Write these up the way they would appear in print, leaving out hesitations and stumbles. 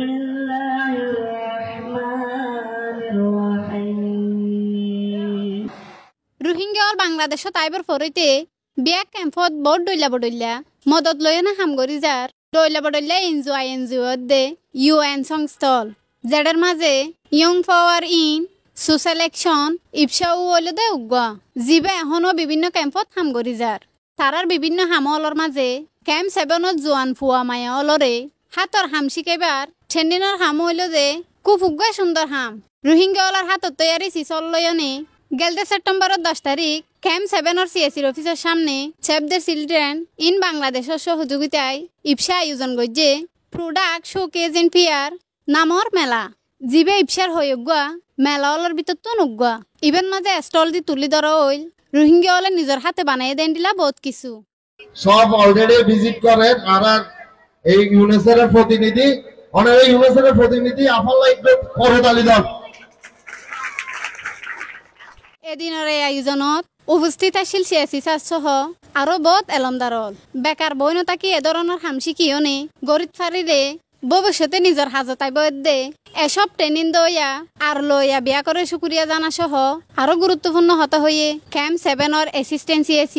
বিসমিল্লাহির রহমানির রহিম। রোহিঙ্গা আর বাংলাদেশত আইবার ফরিতে বিয়া ক্যাম্পত বড় ডইলা মদত লয়ে না হামগরি যার ডইলা এনজিও দে UN সংস্থল যেটার মাঝে young power in social action ইপসাও হইলে দে উগা জিবে এখনো বিভিন্ন ক্যাম্পত হামগরি যার তারার বিভিন্ন হামলর মাঝে ক্যাম্প 7ত জোয়ান ফুয়া মায়া অলরে হাতর হাম শিকাইবার ঠেন্ডিনৰ হাম হইল যে খুব উগা সুন্দর হাম রোহিঙ্গা ওলার হাতত তৈয়ারি সিসল লয়নে গেলদে সেপ্টেম্বরের 10 তারিখ ক্যাম্প 7 CSCর অফিসের সামনে সেভ দ্য চিলড্রেন ইন বাংলাদেশের সহযোগিতায় ইপসা আয়োজন করছে প্রোডাক্ট শোকেজ ইন পিয়ার নামর মেলা জিবে ইপসার হইগুয়া মেলা অলর ভিতর তো নুগুয়া ইভেন মাঝে স্টল দি তুলি ধরা হইল রোহিঙ্গা ওলা নিজের হাতে বানাই দেন দিলা বহুত কিছু সব অলরেডি ভিজিট করেন আর এই ইউনেস্কোর প্রতিনিধি অনেক ইউনেস্কোর প্রতিনিধি আফাল্লা একটু করতালি দাও। এদিনের এই আয়োজনত উপস্থিত আছিল CSC সহ আরো বহুত এলমদারল বেকার বই নতাকি এ ধরনের হামসি কিয়নে গরিব ফারিরে ভবিষ্যতে নিজের হাজতাই বয়দ দে এসব ট্রেনিং দইয়া আর লইয়া বিয়া করে শুক্রিয়া জানা সহ আরো গুরুত্বপূর্ণ হতে হয়ে camp 7 assistant CSC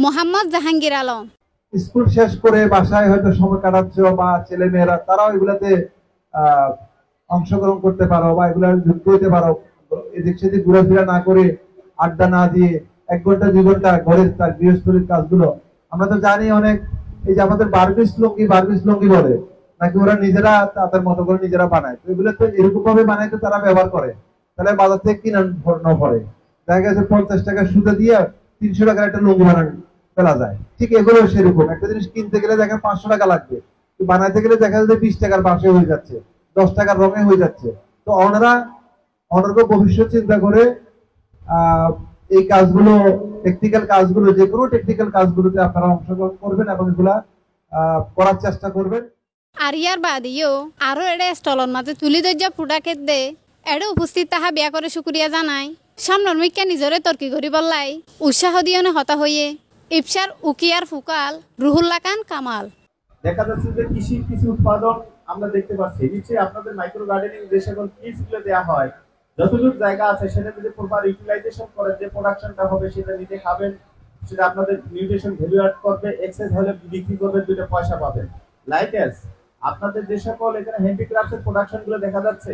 Mohammad Jahangir Alam school শেষ করে বাসায় হয়তো সময় কাটাচ্ছ বা ছেলে মেয়েরা তারাও এগুলাতে অংশগ্রহণ করতে পারো বা এগুলা যুক্ত হইতে পারো এদিক সেদিক ঘোরাফেরা না করে আড্ডা না দিয়ে 1 ঘন্টা 2 ঘন্টা ঘরের তার গৃহস্থলীর কাজগুলো আমরা তো জানি অনেক এই যে আমাদের বার্বিস লুঙ্গি বলে নাকি ওরা নিজেরা তাদের মতো করে নিজেরা বানায় তো এগুলো তো এরকম ভাবে বানাইতে তারা ব্যবহার করে তাহলে বাজার থেকে কিনা না পড়ে দেখা গেছে 50 টাকা সুদে দিয়ে 300 টাকার একটা লুঙ্গি বানানো ফেলা যায় ঠিক এগুলো সেরকম একটা জিনিস কিনতে গেলে দেখেন 500 টাকা লাগবে বানাইতে গেলে দেখা যাচ্ছে 20 টাকার বাঁশে হয়ে যাচ্ছে 10 টাকার রঙে হয়ে যাচ্ছে তো অনারা ভবিষ্যৎ চিন্তা করে এই কাজগুলো টেকনিক্যাল কাজগুলো যে কোনো টেকনিক্যাল কাজগুলোতে আপনারা অংশগ্রহণ করবেন এবং এগুলা করার চেষ্টা করবেন আর ইয়ার বাদিও আরো এড়ে স্টলর মাঝে তুলি দজ্জা প্রোডাক্ট দে এড়ে উপস্থিত তাহা বিয়া করে শুক্রিয়া জানাই সামনের মিকা নিজরে তর্কি করি বললাই উৎসাহ দিয়নে হতা হইয়ে ইফসার উকিয়ার ফুকাল রুহুল্লা খান কামাল দেখা যাচ্ছে যে কৃষি উৎপাদন আমরা দেখতে পাচ্ছি নিচে আপনাদের মাইক্রো গার্ডেনিং যে সকল কিটস গুলো দেওয়া হয় যতটুকু জায়গা আছে সেটা যদি প্রপার ইউটিলাইজেশন করেন যে প্রোডাকশনটা হবে সেটা নিজে খাবেন সেটা আপনাদের নিউট্রিশন ভ্যালু অ্যাড করবে এক্সেস হলে বিক্রি করবে 2টা পয়সা পাবেন লাইকএস আপনাদের যে সকল এখানে হ্যান্ডিক্রাফটের প্রোডাকশন গুলো দেখা যাচ্ছে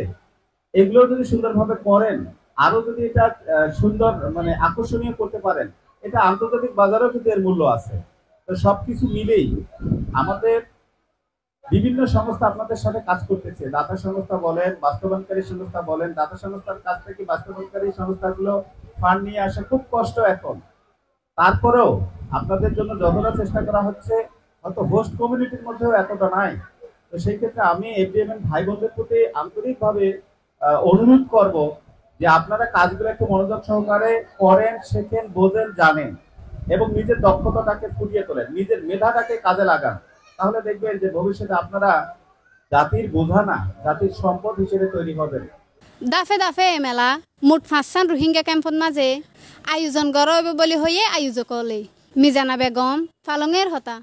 এগুলো যদি সুন্দরভাবে করেন আরো যদি এটা সুন্দর মানে আকর্ষণীয় করতে পারেন এটা আন্তর্জাতিক বাজারেও কিন্তু এর মূল্য আছে তো সবকিছু মিলেই আমাদের বিভিন্ন সংস্থা আপনাদের সাথে কাজ করতেছে দাতা সংস্থা বলেন বাস্তবায়নকারী সংস্থা বলেন দাতা সংস্থার কাছ থেকে বাস্তবায়নকারী সংস্থাগুলো ফান্ড নিয়ে আসা খুব কষ্ট এখন তারপরেও আপনাদের জন্য যতটা চেষ্টা করা হচ্ছে হয়তো হোস্ট কমিউনিটির মধ্যেও এতটা নাই তো সেই ক্ষেত্রে আমি FDMN ভাই বোনদের প্রতি আন্তরিকভাবে অনুরোধ করব যে আপনারা কাজগুলো একটু মনোযোগ সহকারে করেন শেখেন বোঝেন জানেন এবং নিজের দক্ষতাটাকে ফুটিয়ে তোলেন নিজের মেধাটাকে কাজে লাগান তাহলে দেখবেন যে ভবিষ্যতে আপনারা জাতির বোঝা না জাতির সম্পদ হিসেবে তৈরি হবেন দাফে মেলা মোট 5খন রোহিঙ্গা ক্যাম্পত মাঝে আয়োজন করা হবে বলে হয়ে আয়োজক মিজানা বেগম পালংয়ের হতা।